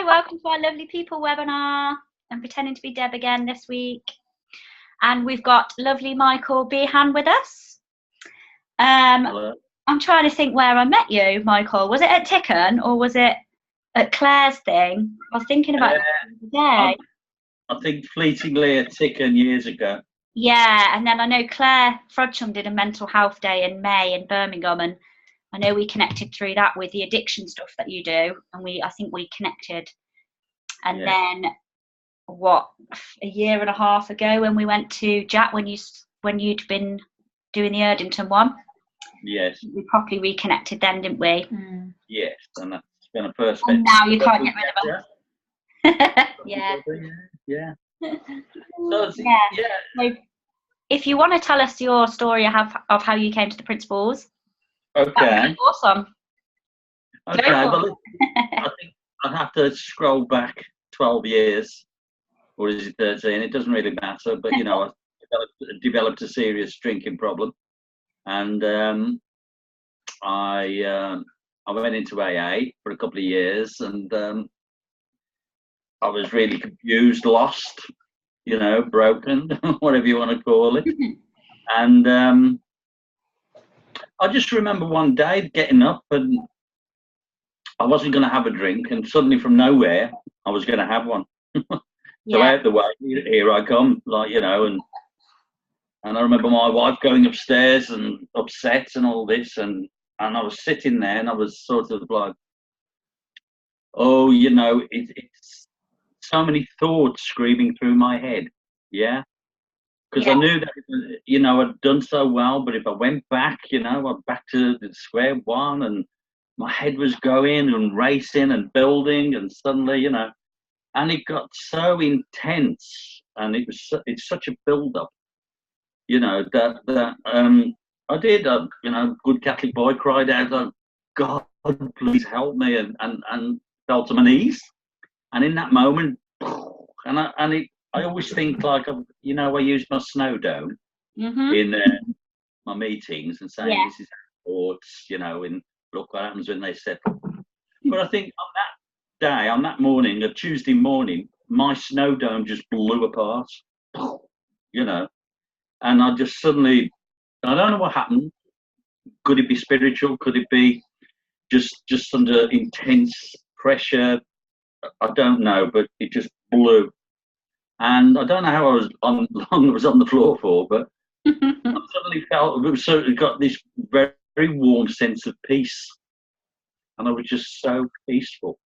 Hi, welcome to our Lovely People webinar. I'm pretending to be Deb again this week. And we've got lovely Michael Behan with us. Hello. I'm trying to think where I met you, Michael. Was it at Ticken or was it at Claire's thing? I was thinking about that the other day. I think fleetingly at Ticken years ago. Yeah, and then I know Claire Frodsham did a mental health day in May in Birmingham, and I know we connected through that with the addiction stuff that you do, and I think we connected. And then a year and a half ago when we went to Jack, when you'd been doing the Erdington one. Yes. We properly reconnected then, didn't we? Yes, and that's been a first. And now you can't get rid of them. Yeah. Yeah. So, if you want to tell us your story of how you came to the principles, okay, awesome. Okay, well, I think I'd have to scroll back 12 years, or is it 13? It doesn't really matter, but you know, I developed a serious drinking problem, and I went into AA for a couple of years, and I was really confused, lost, you know, broken, whatever you want to call it. And I just remember one day getting up, and I wasn't going to have a drink, and suddenly from nowhere, I was going to have one. So out the way, here I come, like, you know, and I remember my wife going upstairs and upset and all this, and I was sitting there, and I was sort of like, oh, you know, it's so many thoughts screaming through my head, because I knew that, you know, I'd done so well, but if I went back, you know, I'm back to the square one, and my head was going and racing and building, and suddenly, you know, and it got so intense, and it's such a build-up, you know, that I did, you know, good Catholic boy, cried out, oh, God, please help me, and fell to my knees. And in that moment, I always think, like, you know, I use my snow dome in my meetings and saying this is thoughts, you know, and look what happens when they settle. But I think on that day, on that morning, a Tuesday morning, my snow dome just blew apart, you know, and I just suddenly, I don't know what happened. Could it be spiritual? Could it be just under intense pressure? I don't know, but it just blew. And I don't know how long I was on the floor for, but I suddenly felt it got this very, very warm sense of peace. And I was just so peaceful.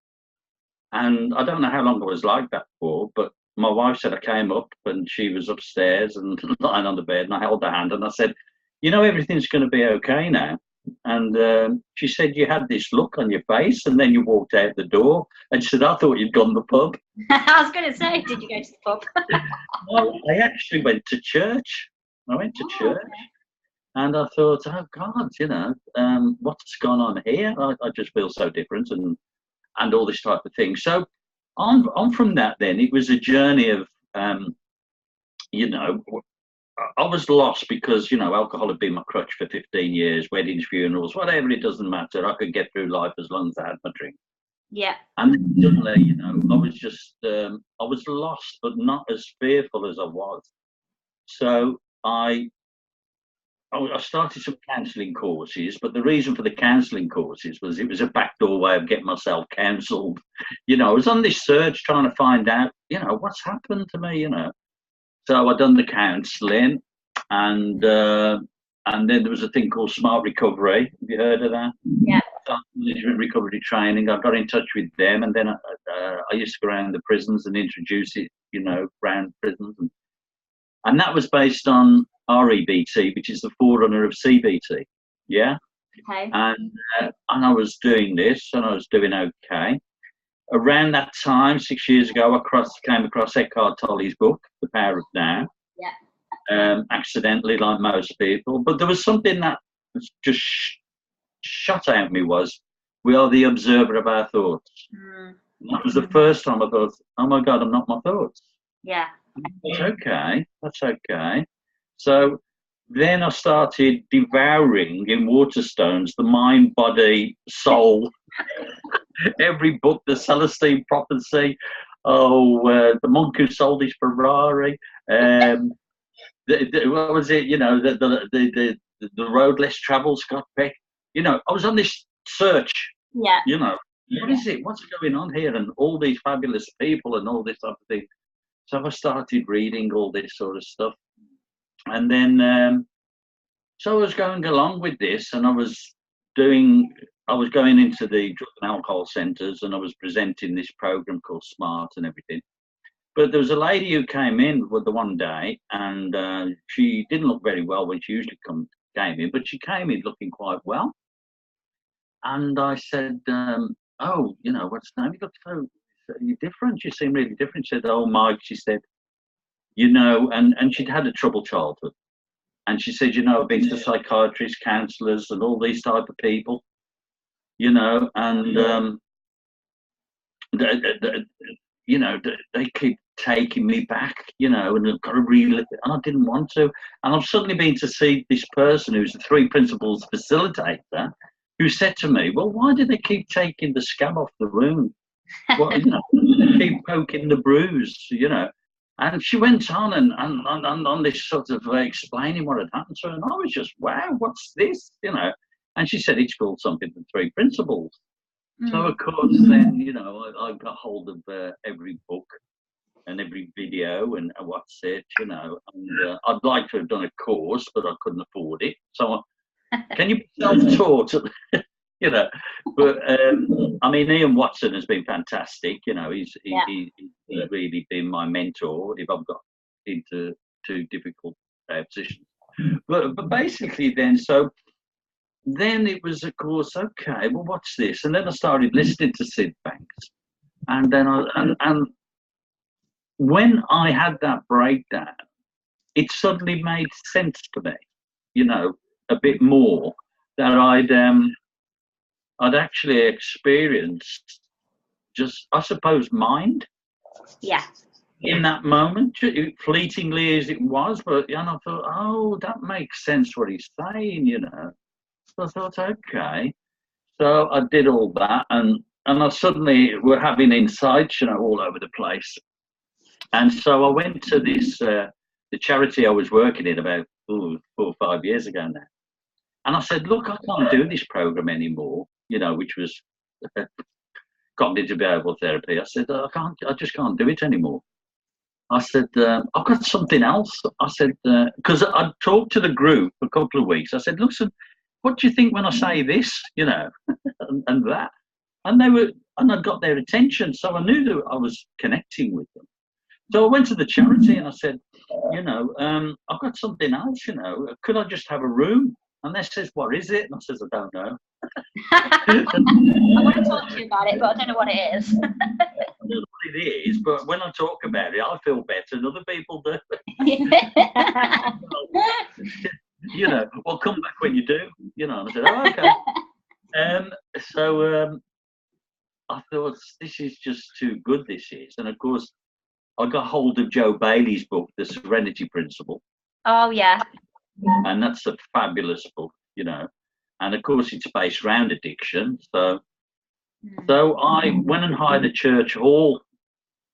And I don't know how long I was like that for, but my wife said I came up and she was upstairs and lying on the bed, and I held her hand and I said, you know, everything's going to be okay now. And she said, you had this look on your face, and then you walked out the door, and she said, I thought you'd gone to the pub. I was going to say, did you go to the pub? Well, I actually went to church. I went to church, and I thought, oh God, you know, what's gone on here? I just feel so different, and all this type of thing. So on from that, then it was a journey of, you know, I was lost because, you know, alcohol had been my crutch for 15 years, weddings, funerals, whatever, it doesn't matter. I could get through life as long as I had my drink. Yeah. And then suddenly, you know, I was just, I was lost, but not as fearful as I was. So I started some counselling courses, but the reason for the counselling courses was it was a backdoor way of getting myself counselled. You know, I was on this search trying to find out, you know, what's happened to me, you know. So I'd done the counselling, and then there was a thing called Smart Recovery. Have you heard of that? Yeah. Management recovery training. I got in touch with them, and then I used to go around the prisons and introduce it, you know, around prisons, and that was based on REBT, which is the forerunner of CBT. Yeah. Okay. And I was doing this, and I was doing okay. Around that time, 6 years ago, I came across Eckhart Tolle's book, The Power of Now. Yeah. Accidentally, like most people. But there was something that just shot at me was, we are the observer of our thoughts. That was the first time I thought, oh my God, I'm not my thoughts. Yeah. That's okay. So then I started devouring in Waterstones the mind, body, soul every book, the Celestine Prophecy, the monk who sold his Ferrari, what was it? You know, the road less traveled, Scott Peck. You know, I was on this search. Yeah. You know, what is it? What's going on here? And all these fabulous people and all this type of thing. So I started reading all this sort of stuff, and then so I was going along with this, and I was going into the drug and alcohol centres, and I was presenting this program called Smart and everything. But there was a lady who came in with the one day, and she didn't look very well when she usually came in, but she came in looking quite well. And I said, "Oh, you know, what's the name? You look so different. You seem really different." She said, "Oh, Mike," she said, "you know," and she'd had a troubled childhood. And she said, "You know, I've been to psychiatrists, counsellors, and all these type of people, you know, and you know, they keep taking me back, you know, and I've got to relive it, and I didn't want to. And I've suddenly been to see this person who's the 3 Principles facilitator, who said to me, well, why do they keep taking the scab off the wound? Well, you know, they keep poking the bruise, you know." And she went on and on this sort of explaining what had happened to her, and I was just, wow, what's this, you know? And she said it's called something, the 3 Principles. So of course, then, you know, I got hold of every book and every video and what's it, you know. And I'd like to have done a course, but I couldn't afford it. So can you be self-taught? You know, but I mean, Ian Watson has been fantastic. You know, he's really been my mentor if I've got into too difficult positions. But basically, then it was, of course, okay. Well, what's this? And then I started listening to Sid Banks, and then and when I had that breakdown, it suddenly made sense to me. You know, a bit more that I'd actually experienced just, I suppose, mind. Yeah. In that moment, fleetingly as it was, but and I thought, oh, that makes sense what he's saying, you know. So I thought, okay. So I did all that, and I suddenly were having insights, you know, all over the place. And so I went to this, the charity I was working in about 4 or 5 years ago now. And I said, look, I can't do this program anymore, you know, which was cognitive behavioral therapy. I said, I just can't do it anymore. I said, I've got something else. I said, because I'd talked to the group for a couple of weeks. I said, listen, what do you think when I say this, you know, and that? And I got their attention. So I knew that I was connecting with them. So I went to the charity and I said, you know, I've got something else, you know, could I just have a room? And they says, what is it? And I says, I don't know. I want to talk to you about it, but I don't know what it is. I don't know what it is, but when I talk about it, I feel better than other people do. You know, well, come back when you do, you know. And I said, oh, okay. So I thought, this is just too good, this is. And of course, I got hold of Joe Bailey's book, The Serenity Principle. Oh, yeah. And that's a fabulous book, you know. And of course, it's based around addiction. So I went and hired a church hall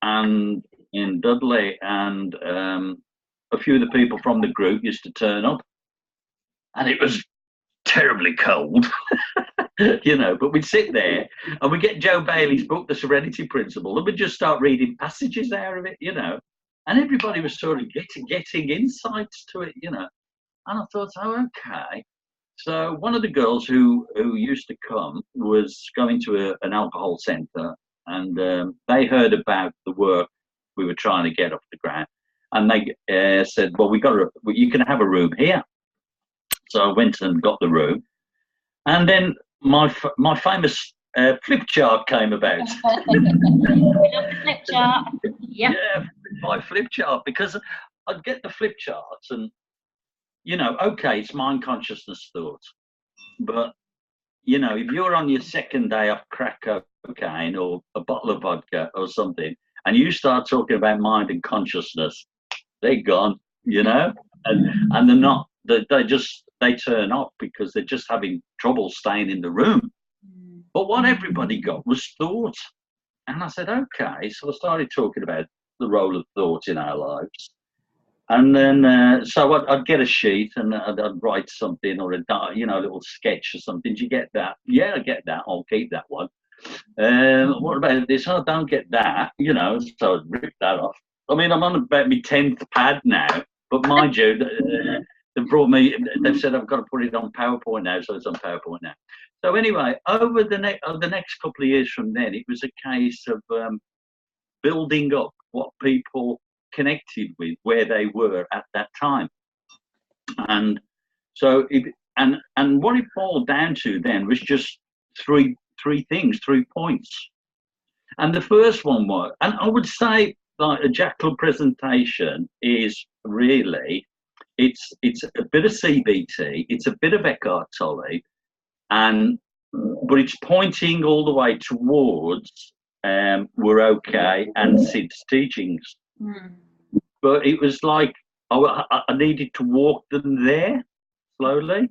and in Dudley, and a few of the people from the group used to turn up. And it was terribly cold, you know, but we'd sit there and we'd get Joe Bailey's book, The Serenity Principle, and we'd just start reading passages out of it, you know. And everybody was sort of getting insights to it, you know. And I thought, oh, okay. So one of the girls who used to come was going to an alcohol centre, and they heard about the work we were trying to get off the ground. And they said, well, you can have a room here. So I went and got the room. And then my famous flip chart came about. We love the flip chart. Yep. Yeah, my flip chart, because I'd get the flip charts and, you know, okay, it's mind, consciousness, thought. But, you know, if you're on your second day off crack cocaine or a bottle of vodka or something, and you start talking about mind and consciousness, they're gone, you know, and they're not, they turn off because they're just having trouble staying in the room. But what everybody got was thought. And I said, okay. So I started talking about the role of thought in our lives. And then, so I'd get a sheet and I'd write something or a little sketch or something. Do you get that? Yeah, I get that. I'll keep that one. What about this? I don't get that, so I'd rip that off. I mean, I'm on about my 10th pad now, but mind you, they've said I've got to put it on PowerPoint now, so it's on PowerPoint now. So anyway, over the next couple of years from then, it was a case of building up what people connected with, where they were at that time. And so, and what it boiled down to then was just three things, 3 points. And the first one was, and I would say, like, a Jackal presentation is really, it's a bit of CBT, it's a bit of Eckhart Tolle, but it's pointing all the way towards We're Okay and Sid's teachings. But it was like I needed to walk them there slowly.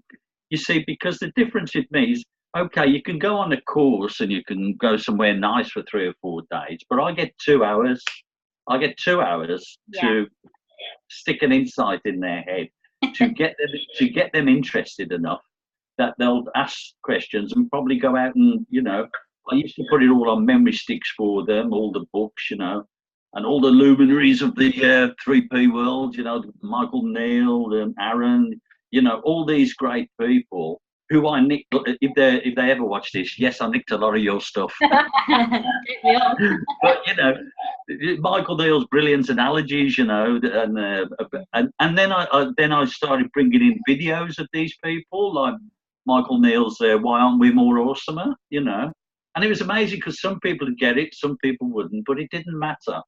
You see, because the difference with me is, okay, you can go on a course and you can go somewhere nice for 3 or 4 days, but I get 2 hours. I get 2 hours to stick an insight in their head, to get them interested enough that they'll ask questions and probably go out and, I used to put it all on memory sticks for them, all the books, and all the luminaries of the 3P world, Michael Neal, Aaron, all these great people who I nicked. If they ever watch this, yes, I nicked a lot of your stuff. But Michael Neal's brilliant analogies, and then I started bringing in videos of these people, like Michael Neal's "Why Aren't We More Awesomer?" And it was amazing because some people would get it, some people wouldn't, but it didn't matter.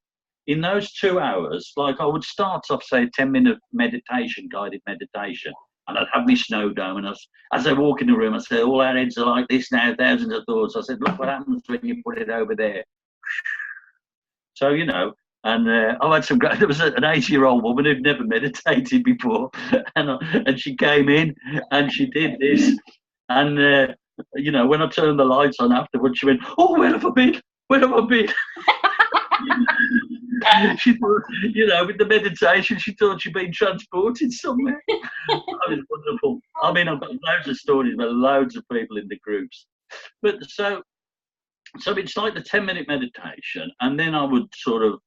In those 2 hours, like, I would start off, say, a 10-minute meditation, guided meditation, and I'd have my snow dome, and as I walk in the room, I say, all our heads are like this now, thousands of thoughts. I said, look what happens when you put it over there. So, and I had there was an 80-year-old woman who'd never meditated before, and she came in and she did this, and when I turned the lights on afterwards, she went, oh, where have I been? Where have I been? She thought, with the meditation, she thought she'd been transported somewhere. That was wonderful. I mean, I've got loads of stories about loads of people in the groups. But so it's like the 10-minute meditation, and then I would sort of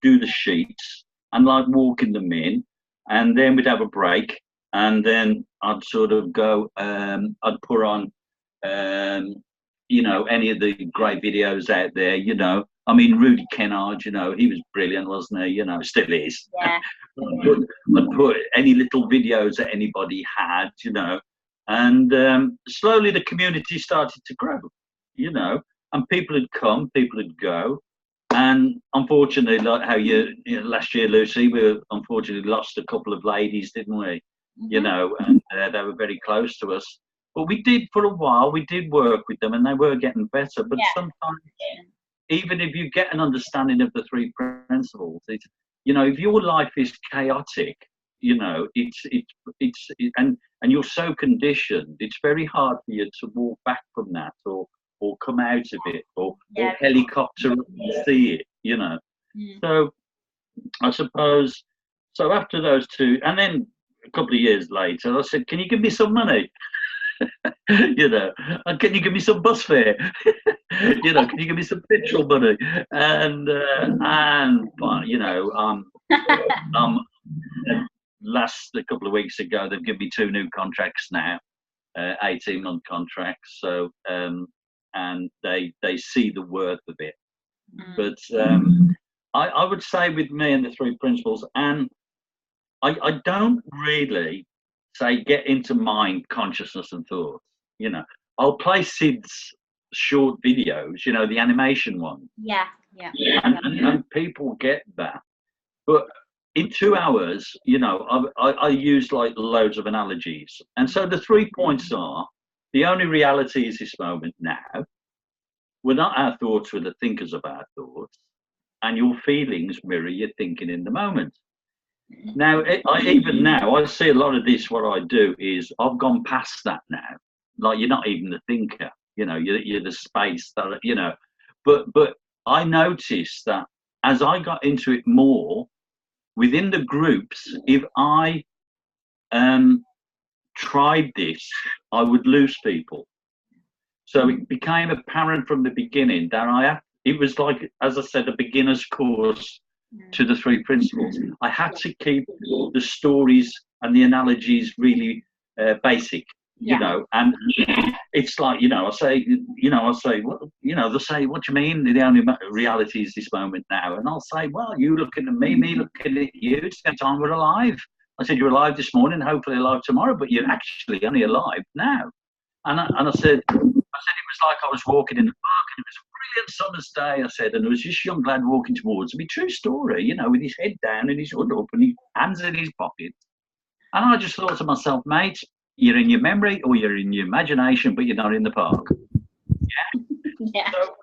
do the sheets and like walking them in, and then we'd have a break, and then I'd sort of go, I'd put on, any of the great videos out there, I mean, Rudy Kennard, he was brilliant, wasn't he? Still is. Yeah. I'd put any little videos that anybody had, and slowly the community started to grow, and people had come, people would go. And unfortunately, like how last year, Lucy, we unfortunately lost a couple of ladies, didn't we? And they were very close to us. But we did, for a while, we did work with them, and they were getting better. But sometimes, even if you get an understanding of the 3 principles, if your life is chaotic, and you're so conditioned, it's very hard for you to walk back from that, or come out of it, or helicopter and see it, So I suppose, so after those 2, and then a couple of years later, I said, can you give me some money? And can you give me some bus fare? Can you give me some petrol money? And a couple of weeks ago, they've given me 2 new contracts now, 18-month contracts. So and they see the worth of it. But I would say with me and the 3 principles, and I don't really say get into mind, consciousness and thoughts. I'll play Sid's short videos, the animation ones. Yeah. And people get that. But in 2 hours, I use like loads of analogies. And so the 3 points are, the only reality is this moment now. We're not our thoughts, we're the thinkers of our thoughts. And your feelings mirror your thinking in the moment. Now, I see a lot of this, what I do is I've gone past that now. Like, you're not even the thinker. you're the space that, but I noticed that as I got into it more within the groups, if I tried this, I would lose people. So it became apparent from the beginning that it was like, as I said, a beginner's course to the 3 principles. I had to keep the stories and the analogies really basic, and it's like, I say, well, they'll say, what do you mean? The only reality is this moment now. And I'll say, well, you looking at me looking at you, it's the time we're alive. I said, you're alive this morning, hopefully alive tomorrow, but you're actually only alive now. And I said, it was like I was walking in the park, and it was a brilliant summer's day, I said, and there was this young lad walking towards me, true story, with his head down and his hood up and his hands in his pocket. And I just thought to myself, mate, you're in your memory or you're in your imagination, but you're not in the park. Yeah. So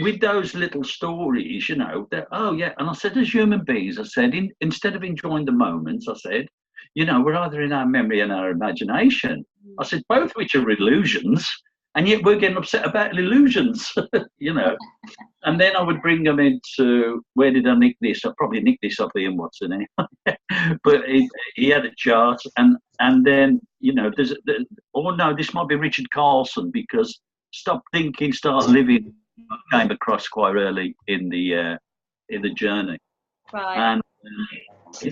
with those little stories, that, and I said, as human beings, I said, instead of enjoying the moments, I said, we're either in our memory and our imagination. I said, both which are illusions, and yet we're getting upset about illusions, And then I would bring them into, where did I nick this? I probably nicked this off Ian Watson anyway. But he had a chart, and then, this might be Richard Carlson, because Stop Thinking, Start Living came across quite early in the journey. Right. And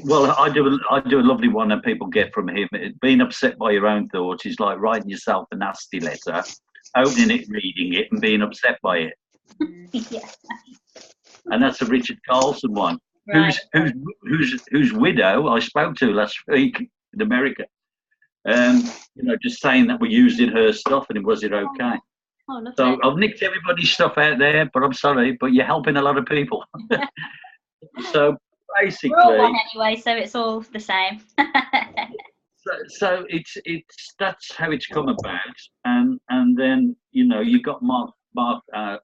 well, I do a lovely one that people get from him. Being upset by your own thoughts is like writing yourself a nasty letter, opening it, reading it, and being upset by it. Yeah. And that's a Richard Carlson one. Right. Whose widow I spoke to last week in America. Just saying that we're using her stuff, and was it okay? Oh, so I've nicked everybody's stuff out there, but I'm sorry, but you're helping a lot of people. So basically, we're all one anyway, so it's all the same. so it's that's how it's come about, and then you got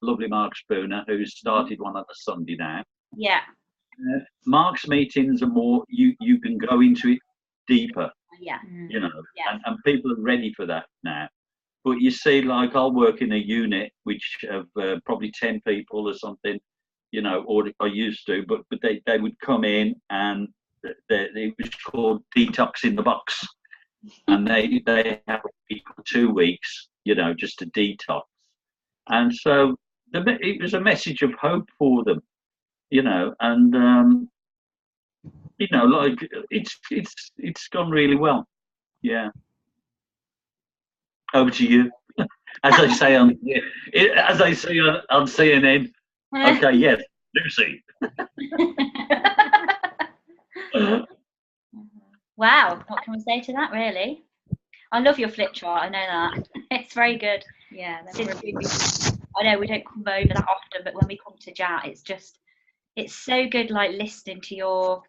lovely Mark Spooner, who's started one on a Sunday now. Yeah. Mark's meetings are more, you can go into it deeper. Yeah. And people are ready for that now. But you see, like, I'll work in a unit which of probably 10 people or something, or I used to, but they would come in, and it was called Detox in the Box. And they have 2 weeks, just to detox. And so it was a message of hope for them, and like it's gone really well. Yeah. Over to you. As I say on CNN. Okay, yes, Lucy. Wow, what can we say to that, really? I love your flip chart, I know that. It's very good. Yeah. I know we don't come over that often, but when we come to chat, it's so good, like, listening to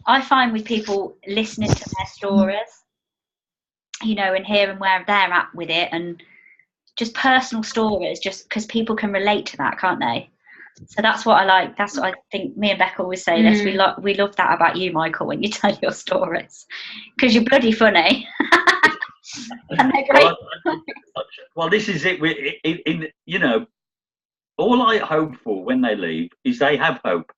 I find with people listening to their stories, and hearing where they're at with it, and just personal stories, just because people can relate to that, can't they? So that's what I like. That's what I think. Me and Becca always say this. We love that about you, Michael, when you tell your stories, because you're bloody funny. And they're great. Well, this is it. All I hope for when they leave is they have hope,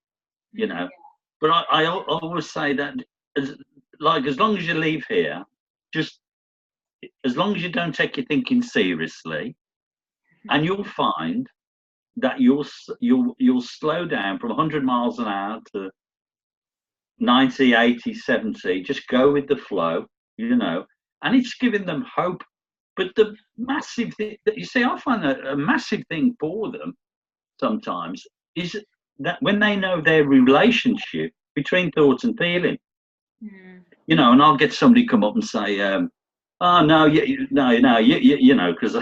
But I always say that, as long as you leave here, just as long as you don't take your thinking seriously, and you'll find that you'll slow down from 100 miles an hour to 90, 80, 70. Just go with the flow, and it's giving them hope. But the massive thing that you see, I find a massive thing for them sometimes is that when they know their relationship between thoughts and feeling, and I'll get somebody come up and say, "Oh no, because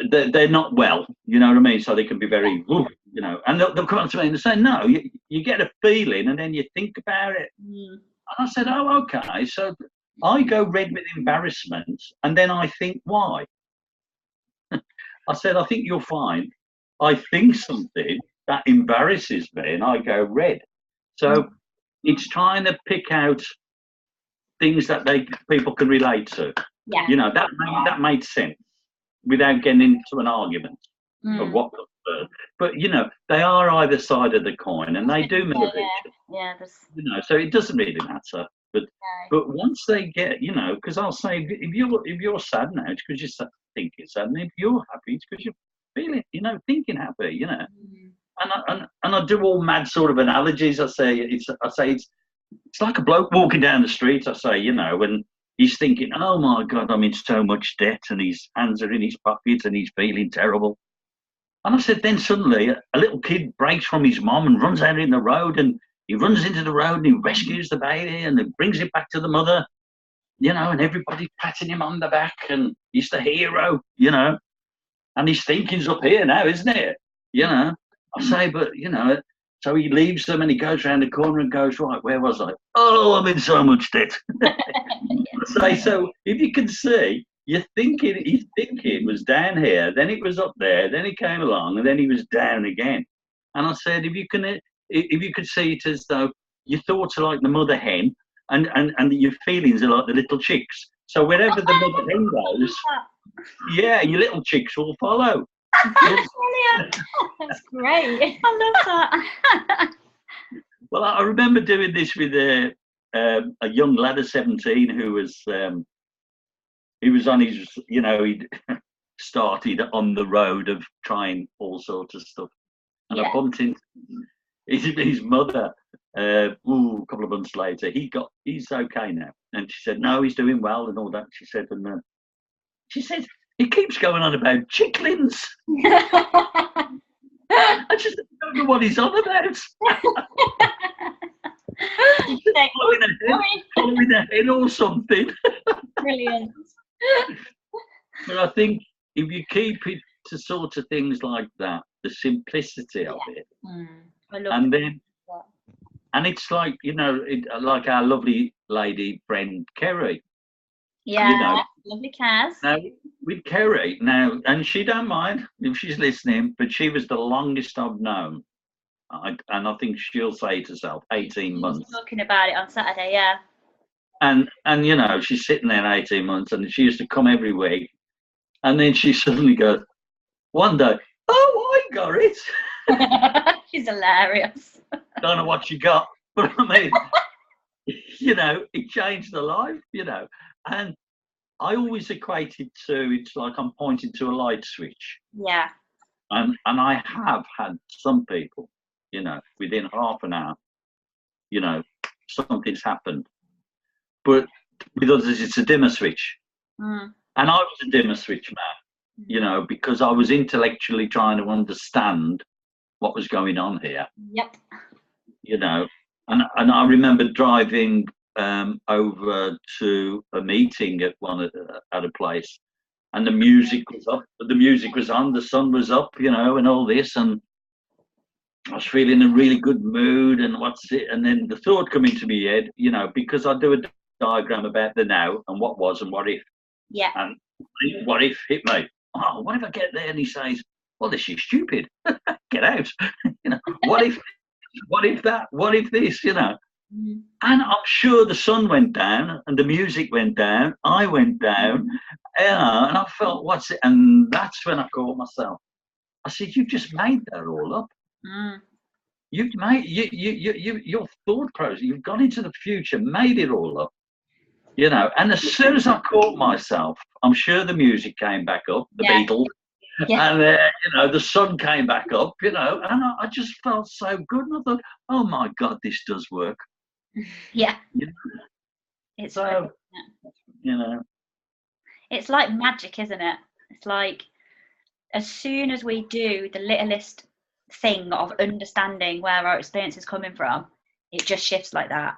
they're not well," you know what I mean? So they can be very, and they'll come up to me and say, "No, you get a feeling and then you think about it." And I said, "Oh, okay." So I go red with embarrassment, and then I think, why? I said, I think you'll find I think something that embarrasses me, and I go red. So it's trying to pick out things that people can relate to. Yeah. That made sense. without getting into an argument of what comes first. But you know, they are either side of the coin, and they do move each other. Yeah. You know, so it doesn't really matter. But once they get, you know, because I'll say, if you're sad now, it's because you think you're sad, and if you're happy, it's because you're feeling, you know, thinking happy, you know. And I do all mad sort of analogies. I say it's like a bloke walking down the street. I say, you know, when he's thinking, oh my God, I'm in so much debt, and his hands are in his pockets, and he's feeling terrible. And I said, then suddenly a little kid breaks from his mom and runs out in the road, and he runs into the road and he rescues the baby and he brings it back to the mother, you know, and everybody's patting him on the back, and he's the hero, you know, and his thinking's up here now, isn't it? You know, I say, but, you know, so he leaves them and he goes around the corner and goes, right, where was I? Oh, I'm in so much debt. I say, so if you can see, his thinking was down here, then it was up there, then he came along, and then he was down again. And I said, if you could see it as though your thoughts are like the mother hen, and your feelings are like the little chicks. So wherever the mother hen goes, yeah, your little chicks will follow. Brilliant. That's great. I love that. Well, I remember doing this with a young lad of 17 who was he was on his, you know, he'd started on the road of trying all sorts of stuff, and I bumped into his mother a couple of months later. He's okay now, and she said, no, he's doing well and all that. She said, he keeps going on about chicklins. I just don't know what he's on about. Following ahead or something. Brilliant. But I think if you keep it to sort of things like that, the simplicity of it, and then, and it's like, you know, like our lovely lady friend Kerry. Yeah, you know, lovely Kaz. Now with Kerry now, and she don't mind if she's listening, but she was the longest I've known. And I think she'll say it herself, 18 months. Talking about it on Saturday, yeah. And you know, she's sitting there 18 months, and she used to come every week, and then she suddenly goes one day, oh, I got it. She's hilarious. Don't know what she got, but I mean, you know, it changed her life, you know. And I always equate it to, it's like I'm pointing to a light switch. Yeah. And I have had some people, you know, within half an hour, you know, something's happened. But with others, it's a dimmer switch. And I was a dimmer switch man, you know, because I was intellectually trying to understand what was going on here. Yep. You know, and I remember driving over to a meeting at a place, and the music was up, the music was on, the sun was up, you know, and all this, and I was feeling a really good mood, and and then the thought come into my head, you know, because I do a diagram about the now and what was and what if. Yeah. And what if hit me? Oh, what if I get there and he says, well, this is stupid. Get out. You know, what if that? What if this, you know? And I'm sure the sun went down and the music went down. I went down, you know, and I felt, what's it? And that's when I caught myself. I said, you've just made that all up. You've made your thought process. You've gone into the future, made it all up. You know, and as soon as I caught myself, I'm sure the music came back up, the Beatles, and you know, the sun came back up, you know, and I just felt so good. And I thought, oh my God, this does work. Yeah. You know? It's so, you know, it's like magic, isn't it? It's like as soon as we do the littlest thing of understanding where our experience is coming from, it just shifts like that.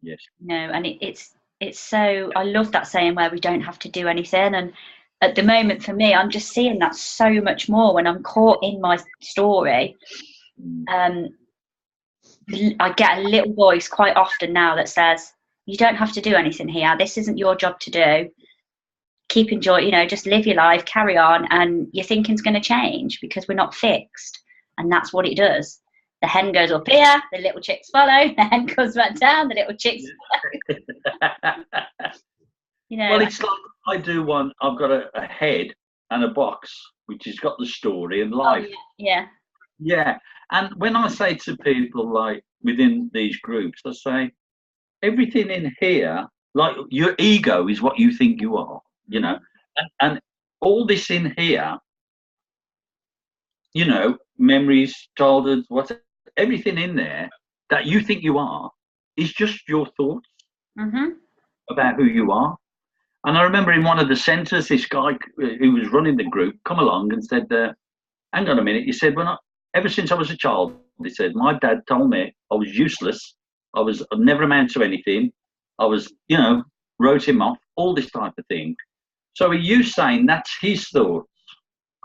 Yes. You know, and it's so, I love that saying where we don't have to do anything. And at the moment for me, I'm just seeing that so much more when I'm caught in my story. I get a little voice quite often now that says, you don't have to do anything here. This isn't your job to do. Keep enjoying, you know, just live your life, carry on, and your thinking's going to change because we're not fixed. And that's what it does. The hen goes up here, the little chicks follow. The hen comes back down, the little chicks follow. You know, well, it's like I do one. I've got a head, and a box which has got the story and life. Yeah. And when I say to people, like within these groups, I say everything in here, like your ego is what you think you are, you know, and all this in here, you know, memories, childhood, what, everything in there that you think you are is just your thoughts about who you are. And I remember in one of the centres, this guy who was running the group come along and said, hang on a minute. He said, ever since I was a child, he said, my dad told me I was useless. I'd never amount to anything. I was, you know, wrote him off, all this type of thing. So are you saying that's his thoughts?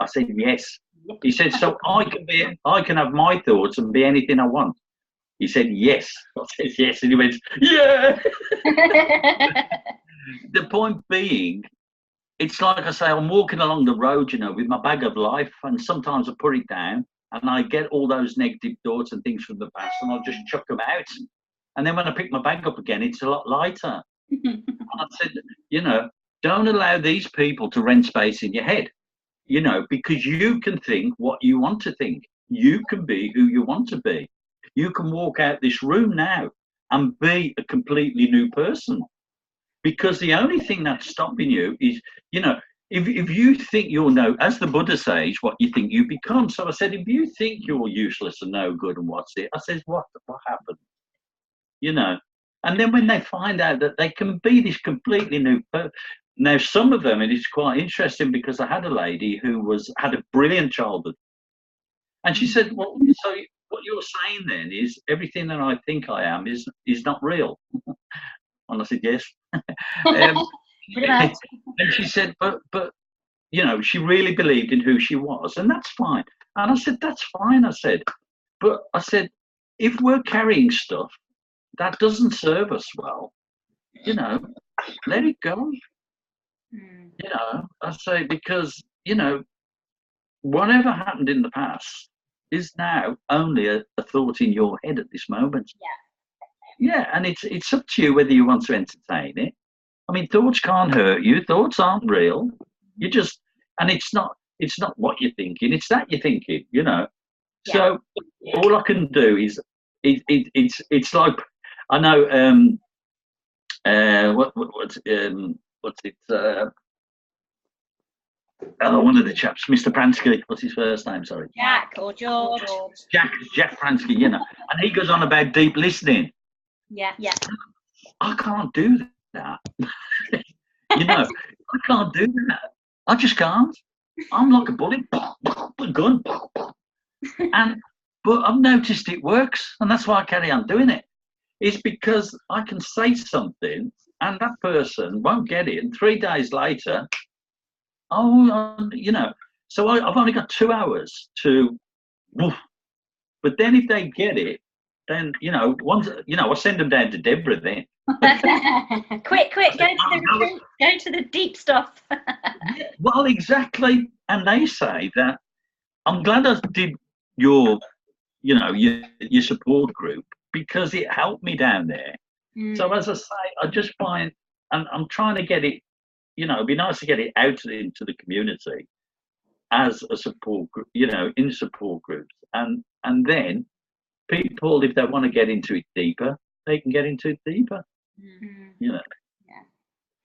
I said, yes. He said, so I can have my thoughts and be anything I want. He said, yes. I said, yes. And he went, yeah. The point being, it's like I say, I'm walking along the road, you know, with my bag of life, and sometimes I put it down and I get all those negative thoughts and things from the past, and I'll just chuck them out. And then when I pick my bag up again, it's a lot lighter. And I said, you know, don't allow these people to rent space in your head, you know, because you can think what you want to think. You can be who you want to be. You can walk out this room now and be a completely new person. Because the only thing that's stopping you is, you know, if you think you're as the Buddha says, what you think you become. So I said, if you think you're useless and no good and what's it? I said, what happened? You know, and then when they find out that they can be this completely new person. Now, some of them, and it's quite interesting because I had a lady who had a brilliant childhood. And she said, well, so what you're saying then is everything that I think I am is not real. And I said, yes. And she said, but, you know, she really believed in who she was, and that's fine. And I said, that's fine. I said, but I said, if we're carrying stuff that doesn't serve us well, you know, let it go. You know, I say, because, you know, whatever happened in the past is now only a thought in your head at this moment. Yeah, and it's up to you whether you want to entertain it. I mean, thoughts can't hurt you. Thoughts aren't real. You just, and it's not what you're thinking. It's that you're thinking. You know. Yeah. So all I can do is it's like, I know what's it? One of the chaps, Mr. Pransky. What's his first name? Sorry. Jack or George. Jack Pransky. You know, and he goes on about deep listening. Yeah. I can't do that. You know, I can't do that. I just can't. I'm like a bullet, a gun. But I've noticed it works, and that's why I carry on doing it. It's because I can say something, and that person won't get it, and 3 days later, you know. So I've only got 2 hours to. But then if they get it, then, you know, I send them down to Deborah then. quick, go to the deep stuff. Well, exactly. And they say that I'm glad I did your support group, because it helped me down there. So as I say, I just find, and I'm trying to get it, you know, it'd be nice to get it out into the community as a support group, you know, in support groups. And then people, if they want to get into it deeper, they can get into it deeper. You know,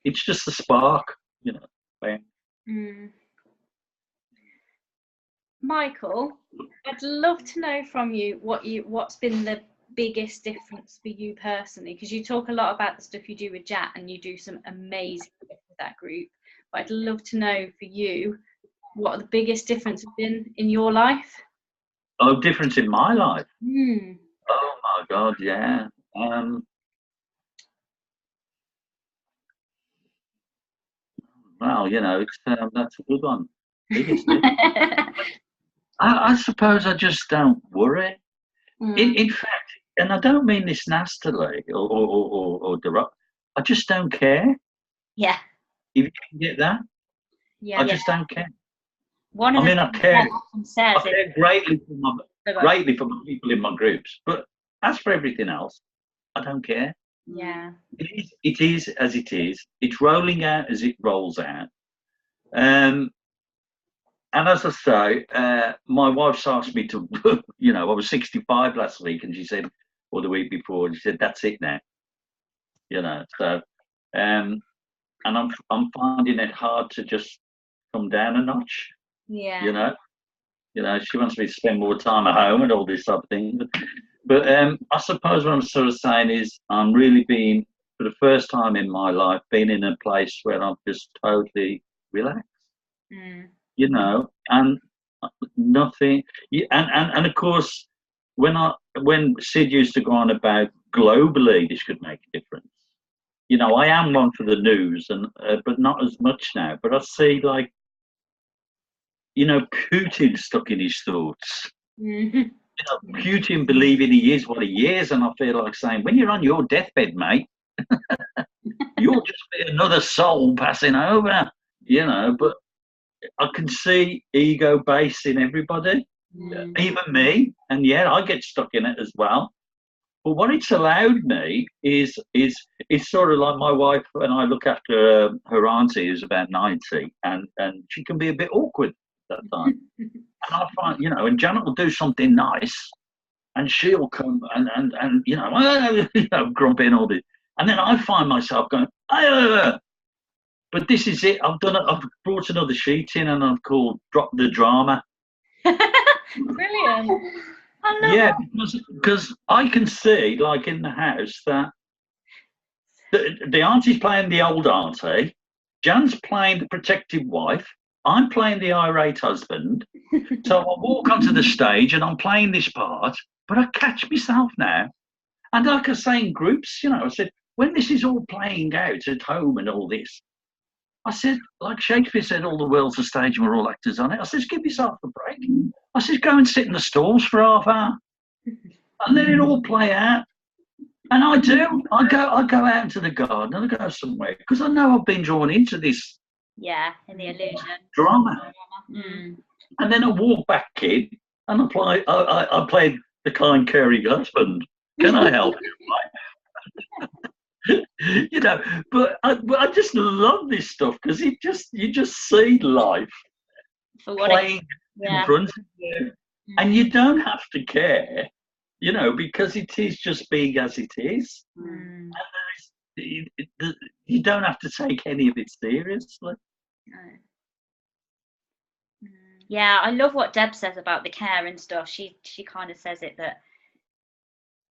it's just a spark, you know. Michael, I'd love to know from you what's been the biggest difference for you personally, because you talk a lot about the stuff you do with Jack, and you do some amazing stuff with that group. But I'd love to know for you what the biggest difference has been in your life. Oh, difference in my life. Oh my God, yeah. Well, you know, it's that's a good one. Biggest I suppose I just don't worry. In fact, and I don't mean this nastily or derogatory, I just don't care. Yeah. If you can get that, I just don't care. I care greatly for my people in my groups, but as for everything else, I don't care. Yeah. It is as it is. It's rolling out as it rolls out. And as I say, my wife's asked me to, I was 65 last week, and she said, or the week before, and she said, that's it now. So, and I'm finding it hard to just come down a notch. Yeah. She wants me to spend more time at home and all this sort of thing. But I suppose what I'm sort of saying is I'm really being, for the first time in my life, being in a place where I'm just totally relaxed. And nothing. And of course, when Sid used to go on about globally, this could make a difference. I am one for the news, but not as much now. But I see, like, Putin stuck in his thoughts. Putin believing he is what he is, and I feel like saying, when you're on your deathbed, mate, you'll just be another soul passing over. But I can see ego base in everybody, even me, and I get stuck in it as well. But what it's allowed me is it's sort of like my wife, when I look after her auntie who's about 90, and she can be a bit awkward at that time. And I find, and Janet will do something nice, and she'll come and grumpy and all this. And then I find myself going, but this is it. I've done it. I've brought another sheet in, and I've called "Drop the Drama." Brilliant. Yeah, because I can see, like in the house, that the auntie's playing the old auntie, Jan's playing the protective wife, I'm playing the irate husband. So I walk onto the stage and I'm playing this part, but I catch myself now. And like I say in groups, I said, when this is all playing out at home and all this, I said, like Shakespeare said, all the world's a stage and we're all actors on it. I said, give yourself a break. I said, go and sit in the stalls for half hour and let it all play out. And I do. I go out into the garden and I go somewhere because I know I've been drawn into this. Yeah, in the illusion. Drama. And then I walk back, kid, and I played the kind, caring husband. Can I help you? But I just love this stuff because you just see life playing in front of you, and you don't have to care, because it is just being as it is, and you don't have to take any of it seriously. Yeah, I love what Deb says about the care and stuff. She kind of says it that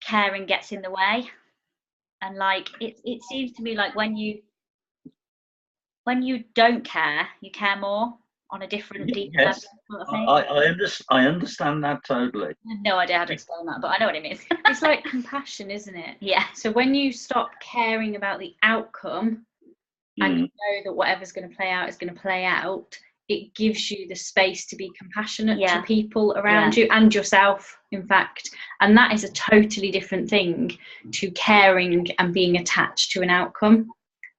caring gets in the way. And like it seems to me like when you don't care, you care more on a different deep level. Sort of thing. I understand that totally. I have no idea how to explain that, but I know what it means. It's like compassion, isn't it? Yeah. So when you stop caring about the outcome and you know that whatever's going to play out is going to play out, it gives you the space to be compassionate to people around you and yourself, in fact. And that is a totally different thing to caring and being attached to an outcome.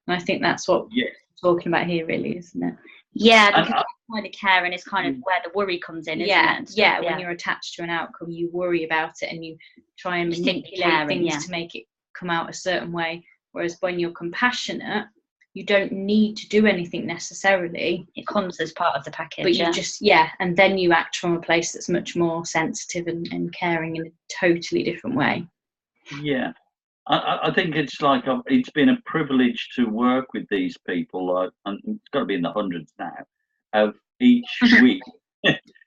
And I think that's what we're talking about here, really, isn't it? Yeah, because kind of caring is kind of where the worry comes in, isn't it? Yeah, when you're attached to an outcome, you worry about it and you try and manipulate things to make it come out a certain way. Whereas when you're compassionate, you don't need to do anything necessarily. It comes as part of the package. But you just, and then you act from a place that's much more sensitive and caring in a totally different way. Yeah. I think it's like it's been a privilege to work with these people, and it's got to be in the hundreds now, of each week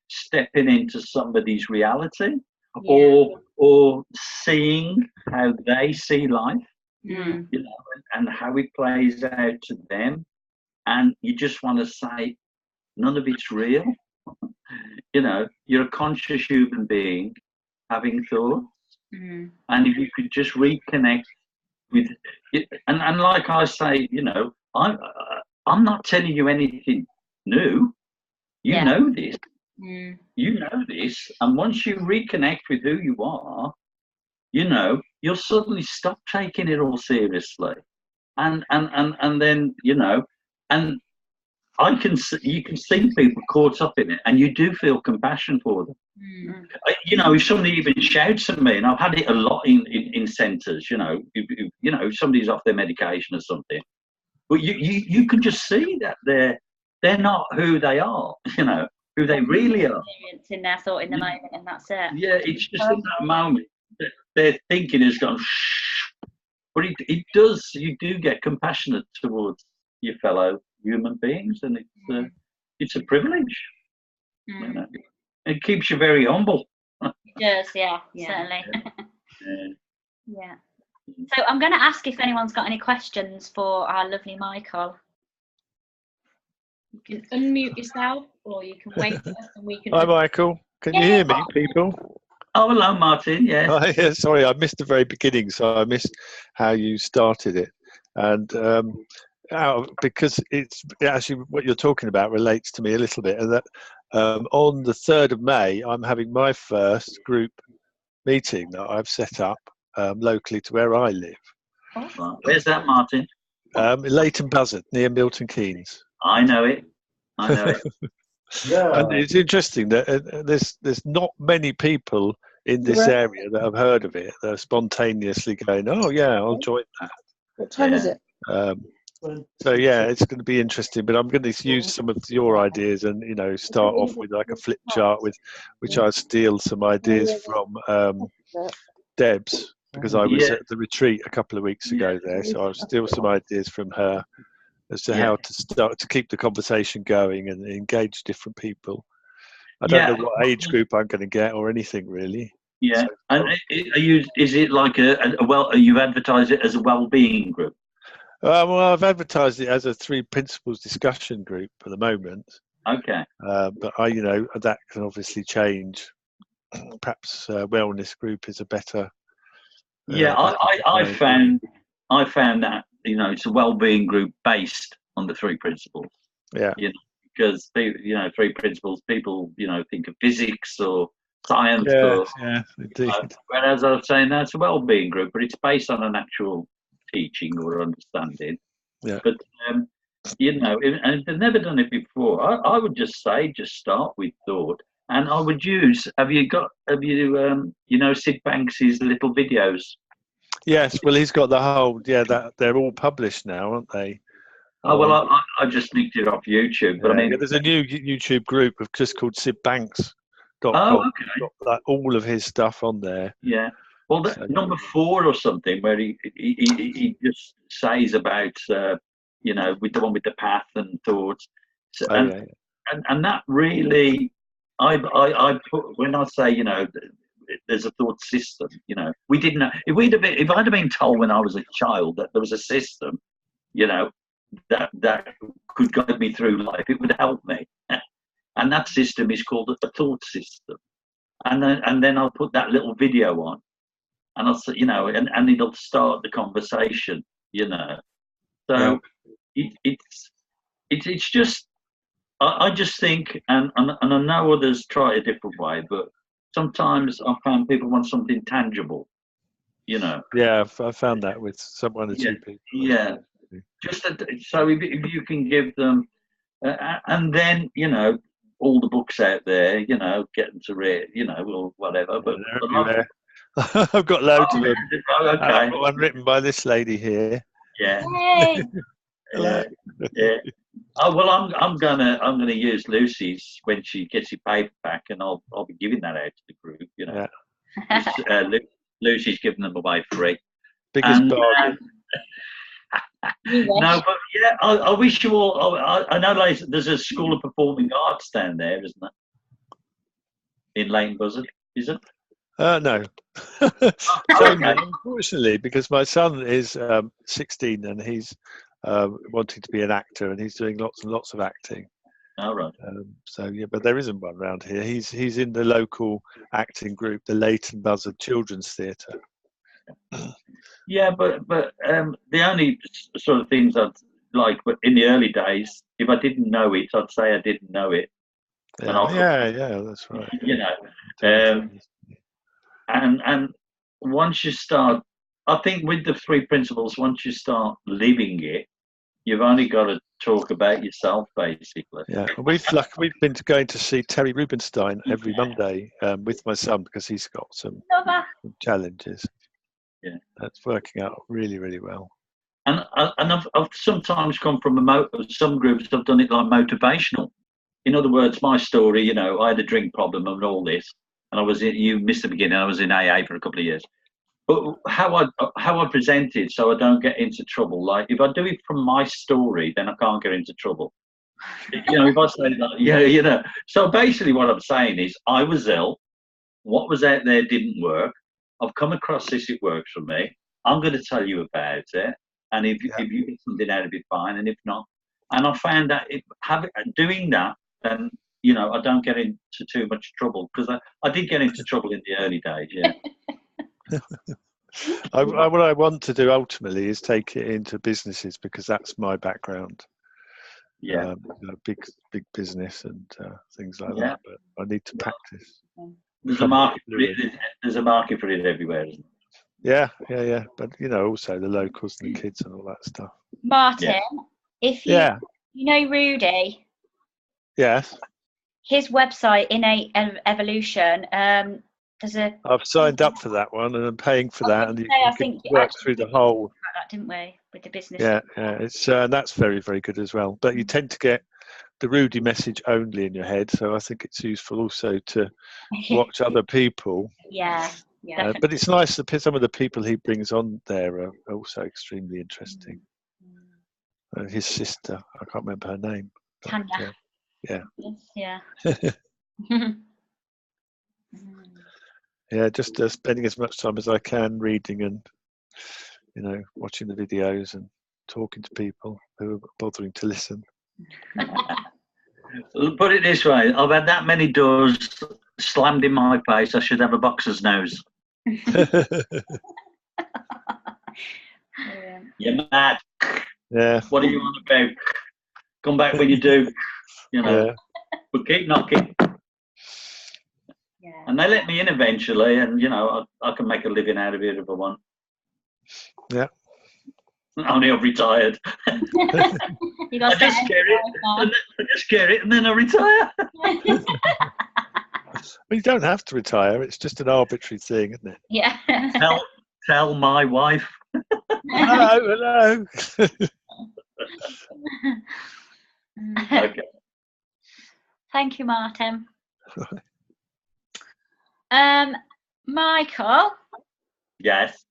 stepping into somebody's reality or seeing how they see life. And how it plays out to them, and you just want to say none of it's real. You're a conscious human being having thoughts, and if you could just reconnect with it, and like I say, I'm not telling you anything new. You know this. You know this, and once you reconnect with who you are, you'll suddenly stop taking it all seriously, and then and you can see people caught up in it, and you do feel compassion for them. If somebody even shouts at me, and I've had it a lot in centres, if somebody's off their medication or something, but you can just see that they're not who they are, who they really are. In their thought in the moment, and that's it. Yeah, it's just in that moment that their thinking has gone shh. But it does, you do get compassionate towards your fellow human beings, and it's a privilege. You know? It keeps you very humble. It does, yeah. Certainly. Yeah. So I'm going to ask if anyone's got any questions for our lovely Michael. You can unmute yourself, or you can wait for us and we can. Hi, Michael. Can you hear me, people? Oh, hello, Martin. Yeah. Oh, yeah. Sorry, I missed the very beginning, so I missed how you started it. And because it's actually what you're talking about relates to me a little bit, and that on the 3rd of May, I'm having my first group meeting that I've set up locally to where I live. Right. Where's that, Martin? Leighton Buzzard, near Milton Keynes. I know it. Yeah. And it's interesting that there's not many people in this area that have heard of it. They're spontaneously going, oh yeah, I'll join that. What time is it? So yeah, it's going to be interesting, but I'm going to use some of your ideas and start off with like a flip chart with which I steal some ideas from Debs, because I was at the retreat a couple of weeks ago there, so I'll steal some ideas from her as to how to start to keep the conversation going and engage different people. I don't know what age group I'm going to get or anything really. Yeah, so, and is it like you've advertised it as a well-being group? Well, I've advertised it as a 3 principles discussion group for the moment. Okay. But that can obviously change. Perhaps wellness group is a better. I found that it's a well-being group based on the 3 principles. Yeah. Because 3 principles, people think of physics or science. Yeah, indeed. Whereas I was saying that's a well-being group, but it's based on an actual teaching or understanding. Yeah. But and they've never done it before. I would just say, start with thought, and I would use. Have you Sid Banks's little videos? Yes. Well, he's got the whole. Yeah, that they're all published now, aren't they? Oh well, I just linked it off YouTube. But I mean, there's a new YouTube group just called SidBanks.com. Oh, okay. Got like all of his stuff on there. Yeah. Well, number 4 or something, where he just says about with the one with the path and thoughts, and that really, I put when I say there's a thought system. We didn't know if I'd have been told when I was a child that there was a system, that could guide me through life, it would help me. And that system is called a thought system. And then I'll put that little video on, and I'll say, and it'll start the conversation, So it's just, I just think, and I know others try a different way, but sometimes I found people want something tangible, Yeah, I found that with one or two people. Yeah. Just so if you can give them, and then all the books out there, get them to read, or whatever. But I've got loads of them. Okay. I've got one written by this lady here. Yeah. Hey. Yeah. Oh well, I'm gonna use Lucy's when she gets your paperback, and I'll be giving that out to the group. Yeah. Lucy's giving them away free. Biggest bargain. No, but yeah, I wish you all. I know there's a School of Performing Arts down there, isn't there? In Leighton Buzzard, is it? No. Okay. Unfortunately, because my son is 16 and he's wanting to be an actor, and he's doing lots and lots of acting. All right. But there isn't one around here. He's in the local acting group, the Leighton Buzzard Children's Theatre. Yeah, but the only sort of things I'd like, but in the early days, if I didn't know it, I'd say I didn't know it. Yeah, that's right. And once you start, I think with the 3 principles, once you start living it, you've only got to talk about yourself, basically. Yeah, we've been going to see Terry Rubinstein every Monday with my son, because he's got some challenges. Yeah, that's working out really, really well. And I've sometimes come from some groups. I've done it like motivational, in other words, my story, you know, I had a drink problem and all this, and you missed the beginning, I was in AA for a couple of years. But how I present it so I don't get into trouble, like if I do it from my story, then I can't get into trouble. You know, if I say that, yeah, you know. So basically what I'm saying is I was ill, what was out there didn't work. I've come across this, it works for me. I'm going to tell you about it. And if you get something out of it, fine. And if not, and I found that doing that, then, you know, I don't get into too much trouble, because I did get into trouble in the early days, yeah. What I want to do ultimately is take it into businesses, because that's my background. Yeah. You know, big business and things like that. But I need to practice. There's a market for it. There's a market for it everywhere, isn't there? Yeah. But you know, also the locals and the kids and all that stuff. Martin, if you you know Rudy, yes, his website Innate Evolution, there's a. I've signed up for that one and I'm paying for that, and I you think can work through the whole. That, didn't we, with the business? Yeah, it's that's very, very good as well. But you tend to get the Rudy message only in your head, so I think it's useful also to watch other people. Yeah. But it's nice that some of the people he brings on there are also extremely interesting. His sister, I can't remember her name. Tanya. Yeah. Yeah. Just spending as much time as I can reading and, you know, watching the videos and talking to people who are bothering to listen. Put it this way, I've had that many doors slammed in my face, I should have a boxer's nose. You're mad. Yeah. What do you want about? Come back when you do, you know. But keep knocking. Yeah. And they let me in eventually, and you know, I can make a living out of it if I want. Yeah. Only I've retired. I just get it and then I retire. Well, you don't have to retire. It's just an arbitrary thing, isn't it? Yeah. Tell my wife. Hello. Okay. Thank you, Martin. Michael. Yes.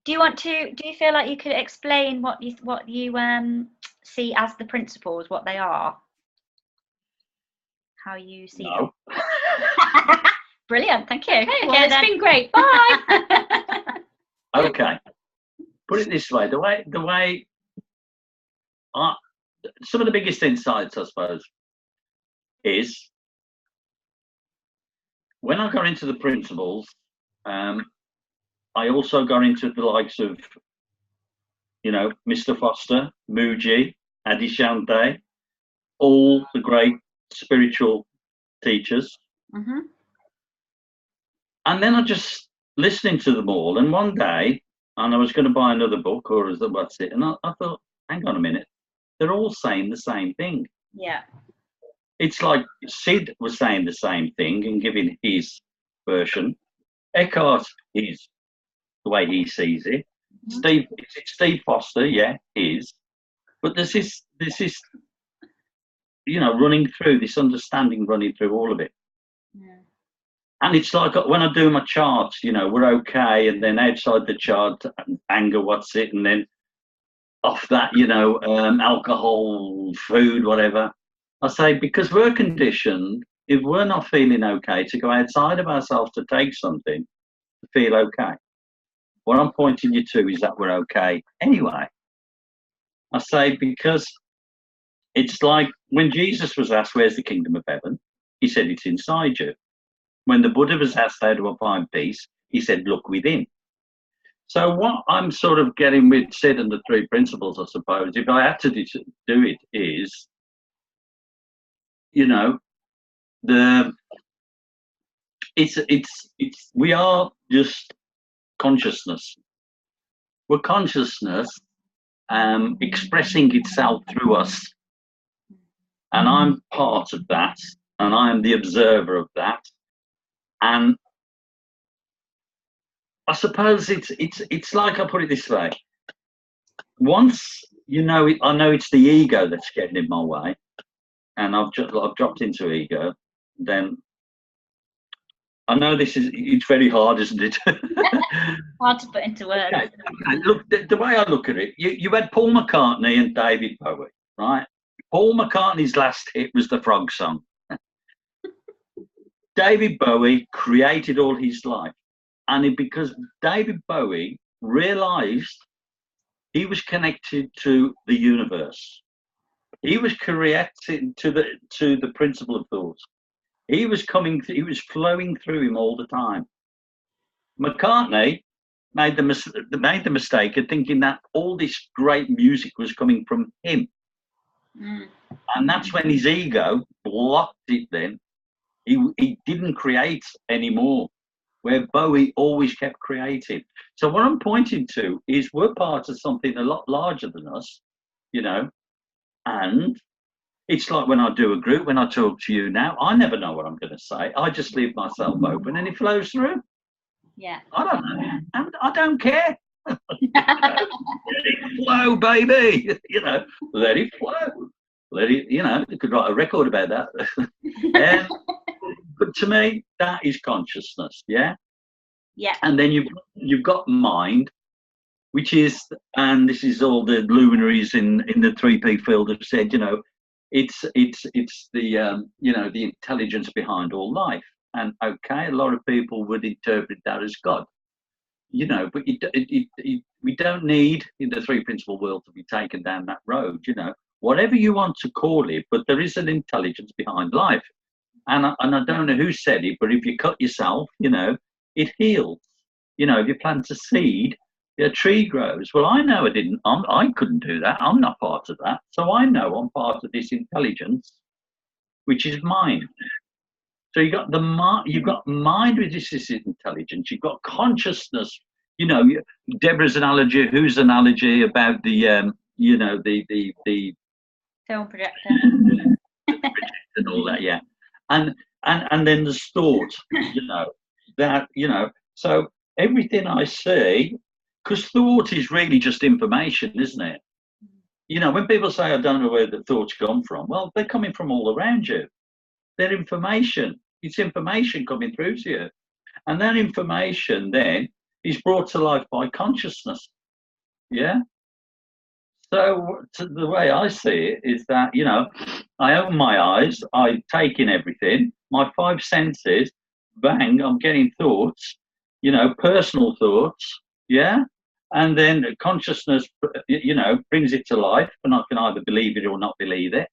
Do you feel like you could explain what you see as the principles, what they are? How you see them? Brilliant, thank you. Okay, well, it's been great. Bye. Okay. Put it this way, the way some of the biggest insights, I suppose, is when I got into the principles, I also got into the likes of, you know, Mr. Foster, Muji, Adi Shante, all the great spiritual teachers. Mm-hmm. And then I just listening to them all. And one day, and I was going to buy another book, or what's it? And I thought, hang on a minute, they're all saying the same thing. Yeah. It's like Sid was saying the same thing and giving his version. Eckhart is the way he sees it. Mm-hmm. Steve Foster, yeah, is. But this is, you know, running through this understanding, running through all of it. Yeah. And it's like when I do my charts, you know, we're okay, and then outside the chart, anger, what's it, and then off that, you know, alcohol, food, whatever. I say, because we're conditioned, if we're not feeling okay, to go outside of ourselves to take something to feel okay. What I'm pointing you to is that we're okay anyway. I say, because it's like when Jesus was asked, where's the kingdom of heaven? He said, it's inside you. When the Buddha was asked, how do I find peace? He said, look within. So what I'm sort of getting with Sid and the three principles, I suppose, if I had to do it, is, you know, we are just consciousness. We're consciousness expressing itself through us. And I'm part of that, and I am the observer of that. And I suppose it's like, I put it this way. Once you know it, I know it's the ego that's getting in my way. and I've dropped into ego, then I know it's very hard, isn't it? Hard to put into words. Okay. Look, the way I look at it, you had Paul McCartney and David Bowie, right? Paul McCartney's last hit was the Frog Song. David Bowie created all his life, and because David Bowie realized he was connected to the universe, he was connected to the principle of thought. He was flowing through him all the time. McCartney made the mistake of thinking that all this great music was coming from him. And that's when his ego blocked it then. He didn't create anymore, where Bowie always kept creating. So what I'm pointing to is we're part of something a lot larger than us, you know, and it's like when I do a group, when I talk to you now, I never know what I'm going to say. I just leave myself open and it flows through. Yeah. I don't know. And I don't care. Let it flow, baby. You know, let it flow. Let it, you know, you could write a record about that. But to me, that is consciousness, yeah? Yeah. And then you've got mind, which is, and this is all the luminaries in the 3P field have said, you know, it's the you know, the intelligence behind all life. And okay, a lot of people would interpret that as God, you know, but we don't need in the 3 principle world to be taken down that road, you know, whatever you want to call it, but there is an intelligence behind life. And I don't know who said it, but if you cut yourself, you know, it heals. You know, if you plant a seed, a tree grows. Well, I know I couldn't do that. I'm not part of that. So I know I'm part of this intelligence, which is mind. So you've got mind, which is this intelligence. You've got consciousness. You know, Deborah's analogy, whose analogy about the, you know, the film projector and all that, yeah. And then there's thought, you know, that, you know, so everything I see, because thought is really just information, isn't it? You know, when people say, I don't know where the thoughts come from, well, they're coming from all around you. They're information. It's information coming through to you. And that information then is brought to life by consciousness. Yeah? So the way I see it is that, you know, I open my eyes, I take in everything, my 5 senses, bang, I'm getting thoughts, you know, personal thoughts, yeah? And then consciousness, you know, brings it to life, and I can either believe it or not believe it,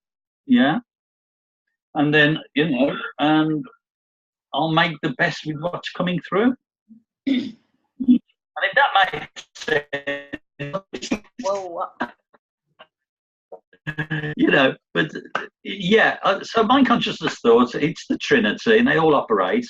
yeah? And then, you know, and I'll make the best with what's coming through. And if that makes sense, Whoa. you know, but yeah, so mind consciousness thoughts, it's the Trinity, and they all operate.